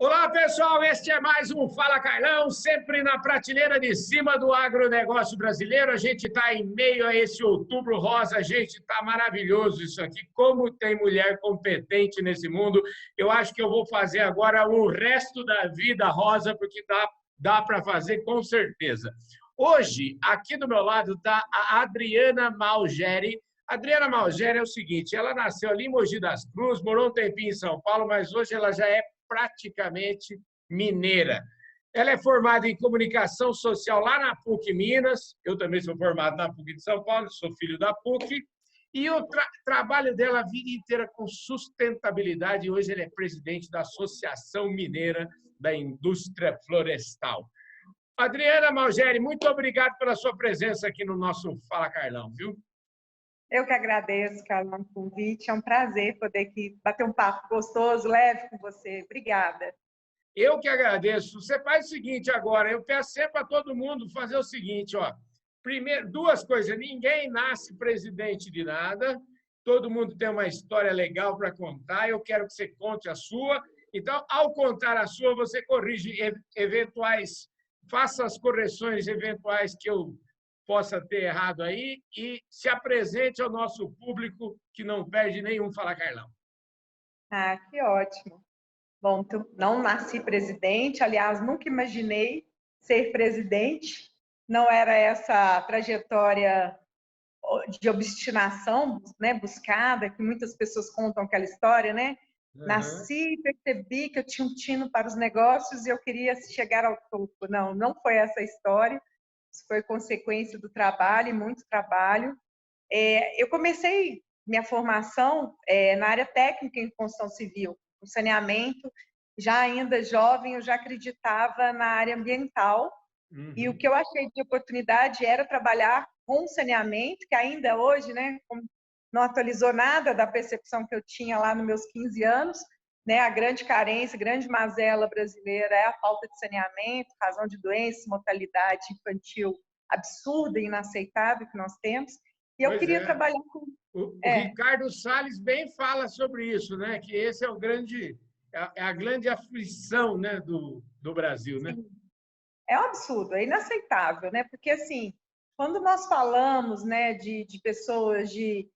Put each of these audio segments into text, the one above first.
Olá, pessoal, este é mais um Fala Carlão, sempre na prateleira de cima do agronegócio brasileiro. A gente está em meio a esse outubro rosa, a gente está maravilhoso isso aqui. Como tem mulher competente nesse mundo, eu acho que eu vou fazer agora o resto da vida rosa, porque dá para fazer com certeza. Hoje, aqui do meu lado, está a Adriana Malgeri. Adriana Malgeri é o seguinte, ela nasceu ali em Mogi das Cruzes, morou um tempinho em São Paulo, mas hoje ela já é praticamente mineira. Ela é formada em comunicação social lá na PUC Minas, eu também sou formado na PUC de São Paulo, sou filho da PUC, e o trabalho dela a vida inteira com sustentabilidade, e hoje ela é presidente da Associação Mineira da Indústria Florestal. Adriana Malgeri, muito obrigado pela sua presença aqui no nosso Fala Carlão, viu? Eu que agradeço, Carlão, o convite. É um prazer poder aqui bater um papo gostoso, leve com você. Obrigada. Eu que agradeço. Você faz o seguinte agora, eu peço sempre a todo mundo fazer o seguinte, ó. Primeiro, duas coisas, ninguém nasce presidente de nada, todo mundo tem uma história legal para contar, eu quero que você conte a sua. Então, ao contar a sua, você corrige eventuais, faça as correções eventuais que eu possa ter errado aí e se apresente ao nosso público que não perde nenhum Fala Carlão. Ah, que ótimo. Bom, não nasci presidente, aliás, nunca imaginei ser presidente. Não era essa trajetória de obstinação, né, buscada, que muitas pessoas contam aquela história, né? Uhum. Nasci, percebi que eu tinha um tino para os negócios e eu queria chegar ao topo. Não foi essa a história. Isso foi consequência do trabalho, muito trabalho. Eu comecei minha formação na área técnica em construção civil, no saneamento. Já ainda jovem, eu já acreditava na área ambiental. Uhum. E o que eu achei de oportunidade era trabalhar com saneamento, que ainda hoje, né, não atualizou nada da percepção que eu tinha lá nos meus 15 anos. Né, a grande carência, a grande mazela brasileira é a falta de saneamento, razão de doença, mortalidade infantil absurda e inaceitável que nós temos. E eu queria trabalhar com... O Ricardo Salles bem fala sobre isso, né? Que esse é a grande aflição, né, do Brasil, né? Sim. É um absurdo, é inaceitável, né? Porque, assim, quando nós falamos, né, de pessoas de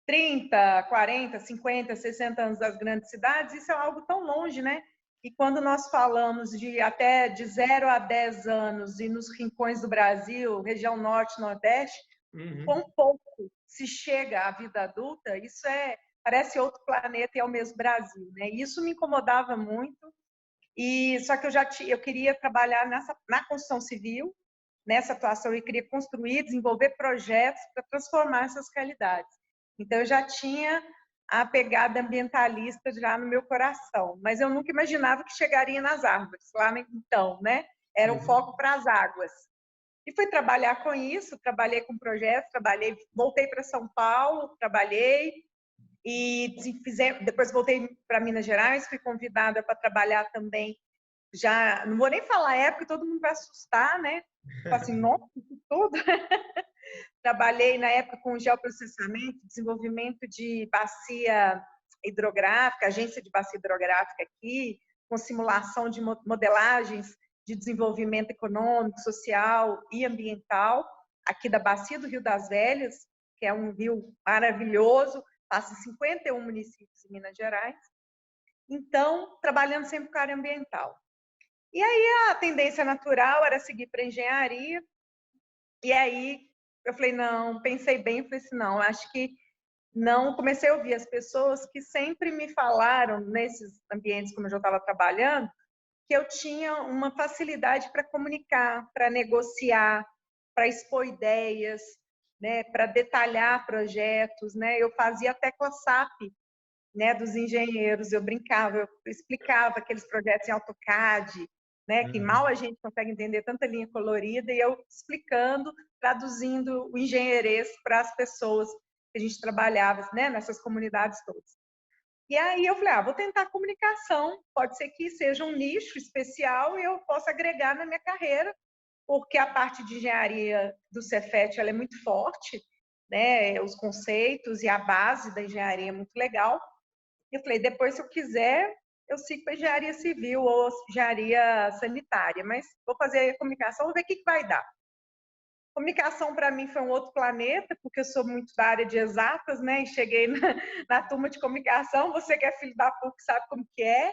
30, 40, 50, 60 anos das grandes cidades, isso é algo tão longe, né? E quando nós falamos de até de 0 a 10 anos e nos rincões do Brasil, região norte, nordeste, quão pouco se chega à vida adulta, isso parece outro planeta e é o mesmo Brasil, né? E isso me incomodava muito. E só que eu queria trabalhar na construção civil, nessa atuação, eu queria construir, desenvolver projetos para transformar essas realidades. Então, eu já tinha a pegada ambientalista já no meu coração, mas eu nunca imaginava que chegaria nas árvores, lá então, né? Era o foco para as águas. E fui trabalhar com isso, trabalhei com projetos, voltei para São Paulo, trabalhei, e depois voltei para Minas Gerais, fui convidada para trabalhar também, já, não vou nem falar a época, todo mundo vai assustar, né? Fala assim, nossa, isso tudo. Trabalhei na época com geoprocessamento, desenvolvimento de bacia hidrográfica, agência de bacia hidrográfica aqui, com simulação de modelagens de desenvolvimento econômico, social e ambiental, aqui da bacia do Rio das Velhas, que é um rio maravilhoso, passa em 51 municípios em Minas Gerais. Então, trabalhando sempre com a área ambiental. E aí, a tendência natural era seguir para engenharia. E aí, eu falei, não, pensei bem, falei assim, não, acho que não. Comecei a ouvir as pessoas que sempre me falaram, nesses ambientes como eu já estava trabalhando, que eu tinha uma facilidade para comunicar, para negociar, para expor ideias, né, para detalhar projetos, né? Eu fazia a tecla SAP, né, dos engenheiros, eu brincava, eu explicava aqueles projetos em AutoCAD, né, que mal a gente consegue entender tanta linha colorida, e eu explicando, traduzindo o engenheirês para as pessoas que a gente trabalhava, né, nessas comunidades todas. E aí eu falei, vou tentar comunicação, pode ser que seja um nicho especial e eu possa agregar na minha carreira, porque a parte de engenharia do Cefet ela é muito forte, né, os conceitos e a base da engenharia é muito legal. Eu falei, depois, se eu quiser, eu sigo para engenharia civil ou engenharia sanitária, mas vou fazer comunicação, vou ver o que vai dar. Comunicação, para mim, foi um outro planeta, porque eu sou muito da área de exatas, né? E cheguei na turma de comunicação. Você que é filho da PUC sabe como que é,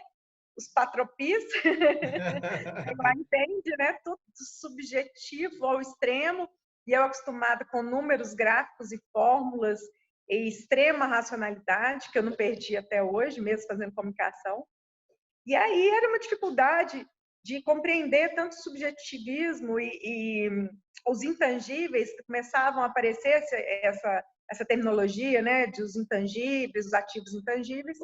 os patropis. Lá entende, né? Tudo subjetivo ao extremo. E eu acostumada com números, gráficos e fórmulas e extrema racionalidade, que eu não perdi até hoje, mesmo fazendo comunicação. E aí era uma dificuldade de compreender tanto subjetivismo e os intangíveis, começavam a aparecer essa terminologia, né, de os intangíveis, os ativos intangíveis,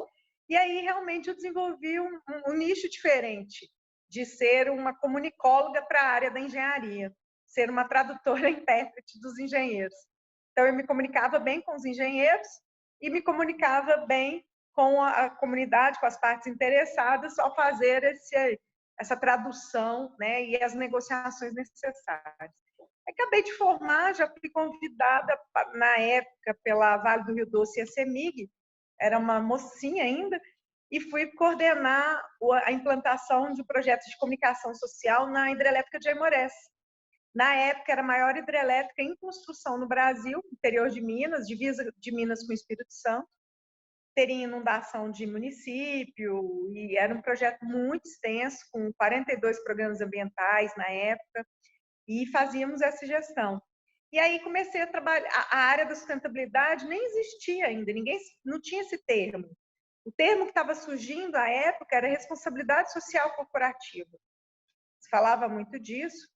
e aí realmente eu desenvolvi um nicho diferente, de ser uma comunicóloga para a área da engenharia, ser uma tradutora intérprete dos engenheiros. Então eu me comunicava bem com os engenheiros e me comunicava bem com a comunidade, com as partes interessadas, ao fazer essa tradução, né, e as negociações necessárias. Acabei de formar, já fui convidada na época pela Vale do Rio Doce e a CEMIG, era uma mocinha ainda, e fui coordenar a implantação de projetos de comunicação social na hidrelétrica de Aimorés. Na época, era a maior hidrelétrica em construção no Brasil, interior de Minas, divisa de Minas com o Espírito Santo. Teria inundação de município, e era um projeto muito extenso, com 42 programas ambientais na época, e fazíamos essa gestão. E aí comecei a trabalhar, a área da sustentabilidade nem existia ainda, ninguém não tinha esse termo. O termo que estava surgindo à época era responsabilidade social corporativa. Se falava muito disso,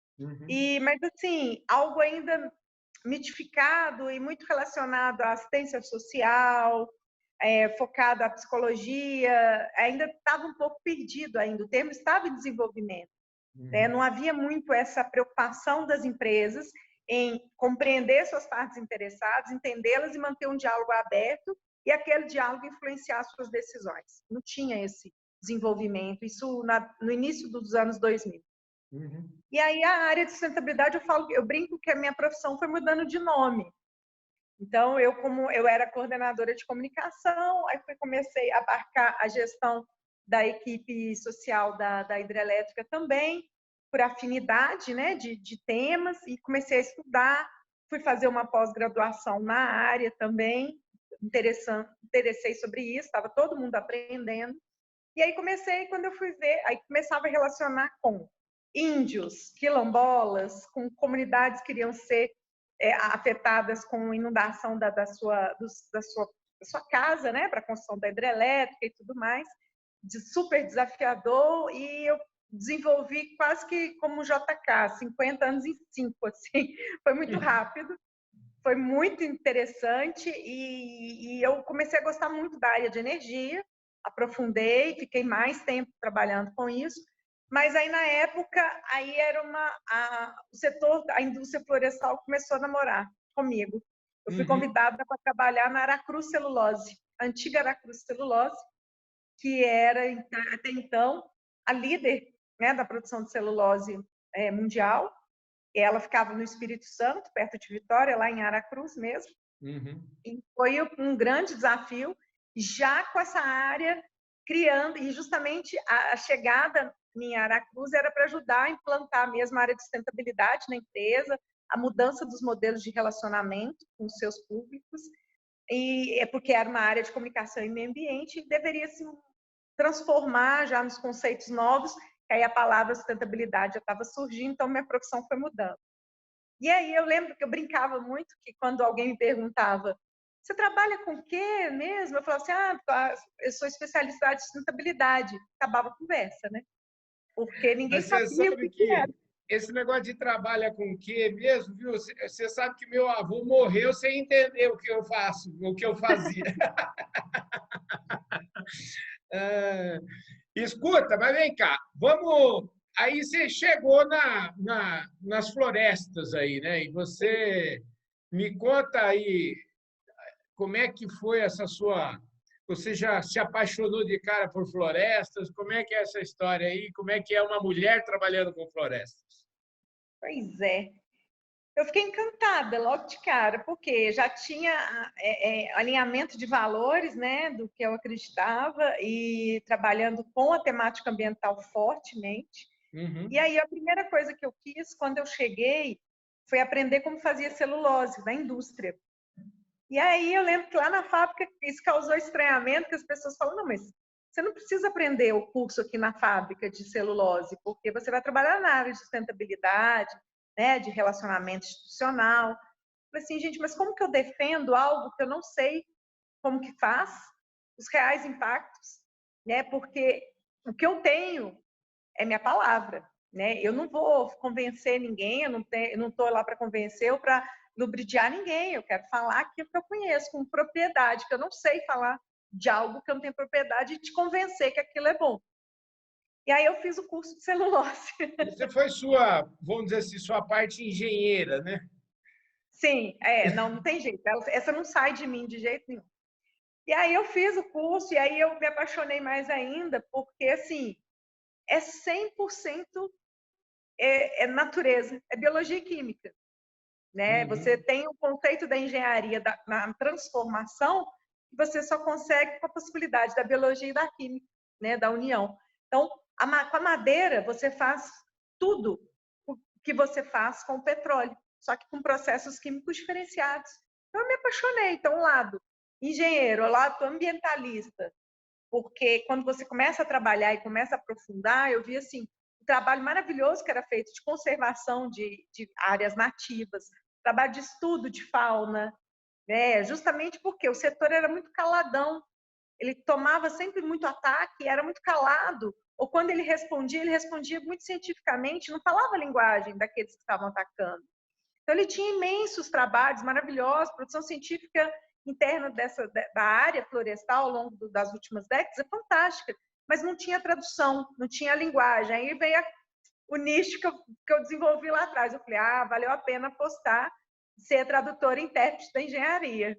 mas assim, algo ainda mitificado e muito relacionado à assistência social, focado à psicologia, ainda estava um pouco perdido ainda, o termo estava em desenvolvimento. Não havia muito essa preocupação das empresas em compreender suas partes interessadas, entendê-las e manter um diálogo aberto e aquele diálogo influenciar suas decisões. Não tinha esse desenvolvimento, isso no início dos anos 2000. E aí a área de sustentabilidade, eu brinco que a minha profissão foi mudando de nome. Então, como eu era coordenadora de comunicação, aí comecei a abarcar a gestão da equipe social da hidrelétrica também, por afinidade, né, de temas, e comecei a estudar, fui fazer uma pós-graduação na área também, interessei sobre isso, estava todo mundo aprendendo. E aí quando eu fui ver, aí começava a relacionar com índios, quilombolas, com comunidades que iriam ser afetadas com inundação da sua casa, né, para a construção da hidrelétrica e tudo mais, super desafiador, e eu desenvolvi quase que como JK, 50 anos em 5, assim, foi muito rápido, foi muito interessante, e eu comecei a gostar muito da área de energia, aprofundei, fiquei mais tempo trabalhando com isso, mas aí na época, aí era o setor, a indústria florestal começou a namorar comigo. Eu fui convidada para trabalhar na Aracruz Celulose, a antiga Aracruz Celulose, que era até então a líder, né, da produção de celulose mundial. Ela ficava no Espírito Santo, perto de Vitória, lá em Aracruz mesmo. E foi um grande desafio, já com essa área criando, e justamente a chegada em Aracruz era para ajudar a implantar mesmo a área de sustentabilidade na empresa, a mudança dos modelos de relacionamento com os seus públicos, e é porque era uma área de comunicação e meio ambiente, e deveria se transformar já nos conceitos novos, que aí a palavra sustentabilidade já estava surgindo, então minha profissão foi mudando. E aí eu lembro que eu brincava muito que quando alguém me perguntava, você trabalha com o quê mesmo? Eu falava assim, eu sou especialista em sustentabilidade. Acabava a conversa, né? Porque ninguém sabia o que era. Esse negócio de trabalha com o quê mesmo, viu? Você sabe que meu avô morreu sem entender o que eu faço, o que eu fazia. Escuta, mas vem cá, vamos. Aí você chegou nas florestas aí, né? E você me conta aí como é que foi essa sua. Você já se apaixonou de cara por florestas? Como é que é essa história aí? Como é que é uma mulher trabalhando com florestas? Pois é. Eu fiquei encantada logo de cara, porque já tinha alinhamento de valores, né, do que eu acreditava, e trabalhando com a temática ambiental fortemente. E aí a primeira coisa que eu quis, quando eu cheguei, foi aprender como fazia celulose na indústria. E aí eu lembro que lá na fábrica isso causou estranhamento, que as pessoas falam, não, mas você não precisa aprender o curso aqui na fábrica de celulose, porque você vai trabalhar na área de sustentabilidade, né, de relacionamento institucional. Eu falei assim, gente, mas como que eu defendo algo que eu não sei como que faz, os reais impactos, né? Porque o que eu tenho é minha palavra, né? Eu não vou convencer ninguém, eu não estou lá para convencer ou para lubridiar ninguém. Eu quero falar aquilo que eu conheço com propriedade, que eu não sei falar de algo que eu não tenho propriedade e te convencer que aquilo é bom. E aí eu fiz o curso de celulose. Você foi sua, vamos dizer assim, sua parte engenheira, né? Sim, não tem jeito. Essa não sai de mim de jeito nenhum. E aí eu fiz o curso e aí eu me apaixonei mais ainda, porque assim, é 100% natureza, é biologia e química. Né? Você tem o conceito da engenharia na transformação, que você só consegue com a possibilidade da biologia e da química, né? Da união. Então, com a madeira, você faz tudo o que você faz com o petróleo, só que com processos químicos diferenciados. Então, eu me apaixonei. Então, um lado engenheiro, o lado ambientalista, porque quando você começa a trabalhar e começa a aprofundar, eu vi assim, um trabalho maravilhoso que era feito de conservação de áreas nativas, trabalho de estudo de fauna, né? Justamente porque o setor era muito caladão, ele tomava sempre muito ataque, era muito calado, ou quando ele respondia muito cientificamente, não falava a linguagem daqueles que estavam atacando. Então, ele tinha imensos trabalhos maravilhosos, produção científica interna da área florestal ao longo das últimas décadas é fantástica, mas não tinha tradução, não tinha linguagem. Aí veio o nicho que eu desenvolvi lá atrás. Eu falei, valeu a pena apostar, ser tradutora e intérprete da engenharia.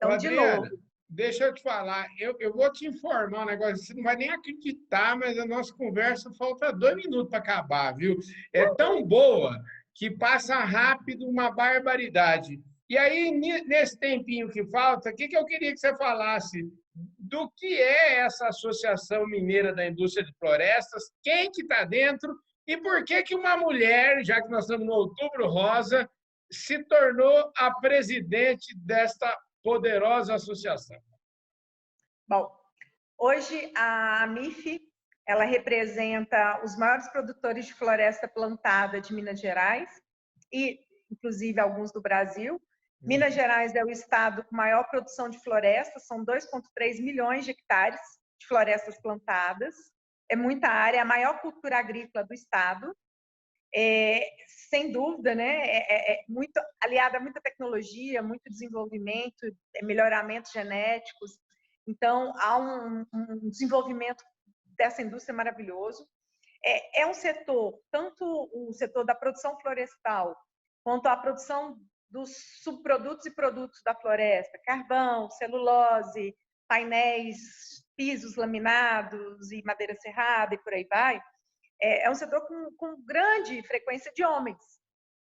Ô, Então, de novo. Adriana, deixa eu te falar, eu vou te informar um negócio, você não vai nem acreditar, mas a nossa conversa falta 2 minutos para acabar, viu? É tão boa que passa rápido uma barbaridade. E aí, nesse tempinho que falta, o que eu queria que você falasse do que é essa Associação Mineira da Indústria de Florestas, quem que está dentro e por que uma mulher, já que nós estamos no Outubro Rosa, se tornou a presidente desta poderosa associação. Bom, hoje a MIF, ela representa os maiores produtores de floresta plantada de Minas Gerais e, inclusive, alguns do Brasil. Minas Gerais é o estado com maior produção de florestas, são 2,3 milhões de hectares de florestas plantadas. É muita área, é a maior cultura agrícola do estado. Sem dúvida, né? Muito aliada a muita tecnologia, muito desenvolvimento, melhoramentos genéticos. Então, há um desenvolvimento dessa indústria maravilhoso. É um setor, tanto o setor da produção florestal, quanto a produção dos subprodutos e produtos da floresta, carvão, celulose, painéis, pisos laminados e madeira serrada e por aí vai, é um setor com grande frequência de homens,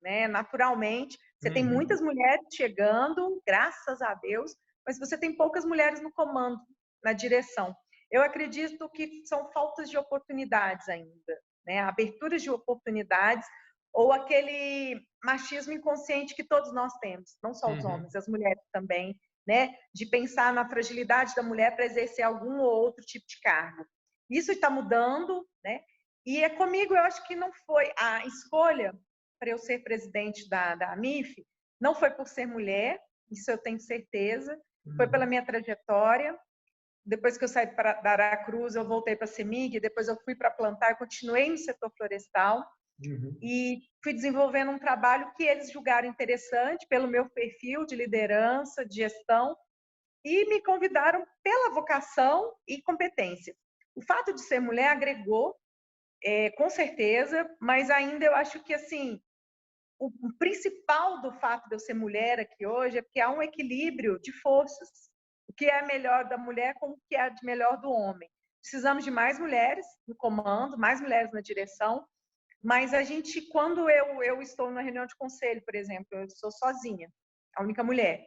né? Naturalmente, você tem muitas mulheres chegando, graças a Deus, mas você tem poucas mulheres no comando, na direção. Eu acredito que são faltas de oportunidades ainda, né? Aberturas de oportunidades ou aquele machismo inconsciente que todos nós temos, não só os homens, as mulheres também, né? De pensar na fragilidade da mulher para exercer algum ou outro tipo de cargo. Isso está mudando, né? E comigo, eu acho que não foi a escolha para eu ser presidente da AMIF, não foi por ser mulher, isso eu tenho certeza, foi pela minha trajetória. Depois que eu saí da Aracruz, eu voltei para a CEMIG, depois eu fui para plantar, eu continuei no setor florestal e fui desenvolvendo um trabalho que eles julgaram interessante pelo meu perfil de liderança, de gestão, e me convidaram pela vocação e competência. O fato de ser mulher agregou, com certeza, mas ainda eu acho que assim, o principal do fato de eu ser mulher aqui hoje é porque há um equilíbrio de forças. O que é melhor da mulher com o que é de melhor do homem. Precisamos de mais mulheres no comando, mais mulheres na direção, Mas a gente, quando eu estou na reunião de conselho, por exemplo, eu sou sozinha, a única mulher,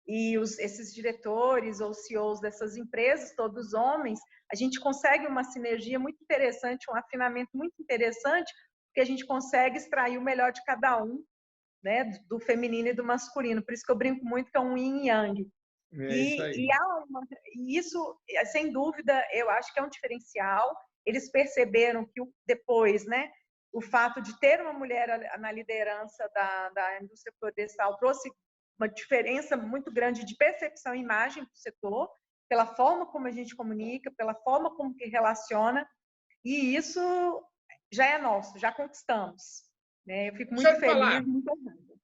e esses diretores ou CEOs dessas empresas, todos homens, a gente consegue uma sinergia muito interessante, um afinamento muito interessante, porque a gente consegue extrair o melhor de cada um, né, do feminino e do masculino. Por isso que eu brinco muito que é um yin e yang. Isso aí. E isso, sem dúvida, eu acho que é um diferencial. Eles perceberam que depois, né, o fato de ter uma mulher na liderança da indústria florestal trouxe uma diferença muito grande de percepção e imagem do setor, pela forma como a gente comunica, pela forma como que relaciona, e isso já é nosso, já conquistamos. Né? Eu fico muito feliz, muito honrada.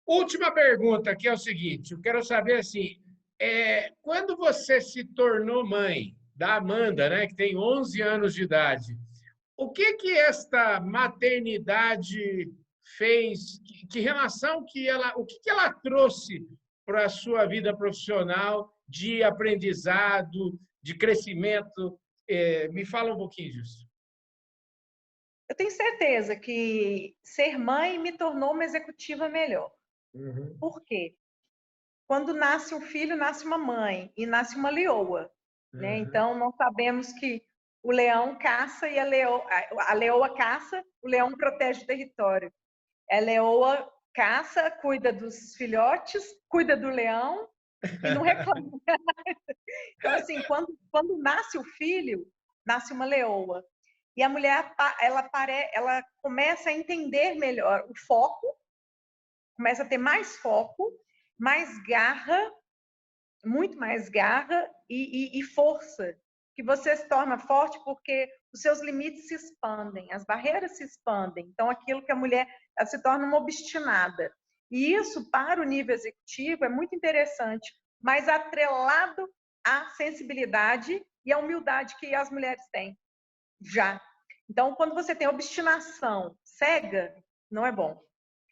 Última pergunta, que é o seguinte, eu quero saber assim, quando você se tornou mãe da Amanda, né, que tem 11 anos de idade, o que esta maternidade fez? Que relação o que ela trouxe para a sua vida profissional de aprendizado, de crescimento? Me fala um pouquinho disso. Eu tenho certeza que ser mãe me tornou uma executiva melhor. Uhum. Por quê? Quando nasce um filho, nasce uma mãe e nasce uma leoa. Né? Uhum. Então, nós sabemos que o leão caça e a leoa caça, o leão protege o território. A leoa caça, cuida dos filhotes, cuida do leão e não reclama. Então, assim, quando nasce o filho, nasce uma leoa. E a mulher, ela começa a entender melhor o foco, começa a ter mais foco, mais garra, muito mais garra e força. Que você se torna forte porque os seus limites se expandem, as barreiras se expandem. Então, aquilo que a mulher se torna uma obstinada. E isso, para o nível executivo, é muito interessante, mas atrelado à sensibilidade e à humildade que as mulheres têm. Já. Então, quando você tem obstinação cega, não é bom.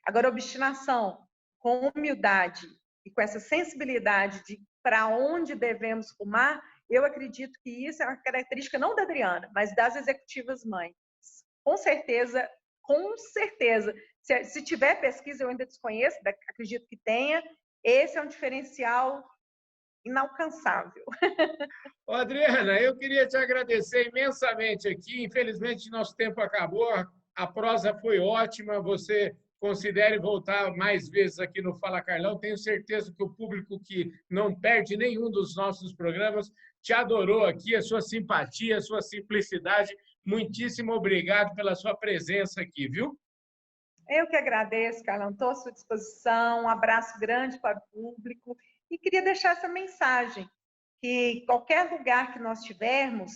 Agora, obstinação com humildade e com essa sensibilidade de para onde devemos rumar, eu acredito que isso é uma característica não da Adriana, mas das executivas mães. Com certeza, com certeza. Se tiver pesquisa, eu ainda desconheço, acredito que tenha, esse é um diferencial inalcançável. Ô, Adriana, eu queria te agradecer imensamente aqui. Infelizmente, nosso tempo acabou. A prosa foi ótima. Você considere voltar mais vezes aqui no Fala Carlão. Tenho certeza que o público que não perde nenhum dos nossos programas te adorou aqui, a sua simpatia, a sua simplicidade. Muitíssimo obrigado pela sua presença aqui, viu? Eu que agradeço, Carlão. Estou à sua disposição. Um abraço grande para o público. E queria deixar essa mensagem, que qualquer lugar que nós tivermos,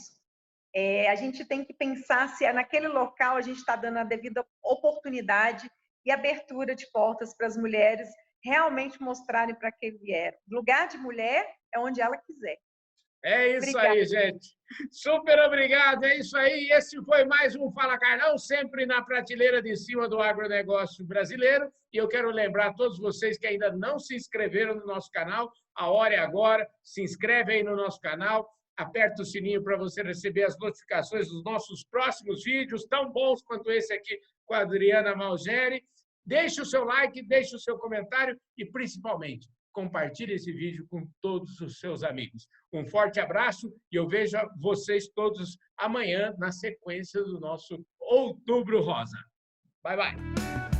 a gente tem que pensar se naquele local a gente está dando a devida oportunidade e abertura de portas para as mulheres realmente mostrarem para que vieram. Lugar de mulher é onde ela quiser. É isso aí, gente. Super obrigado, é isso aí. Esse foi mais um Fala Carlão, sempre na prateleira de cima do agronegócio brasileiro. E eu quero lembrar a todos vocês que ainda não se inscreveram no nosso canal, a hora é agora. Se inscreve aí no nosso canal, aperta o sininho para você receber as notificações dos nossos próximos vídeos, tão bons quanto esse aqui com a Adriana Malgeri. Deixe o seu like, deixe o seu comentário e, principalmente, compartilhe esse vídeo com todos os seus amigos. Um forte abraço e eu vejo vocês todos amanhã na sequência do nosso Outubro Rosa. Bye, bye!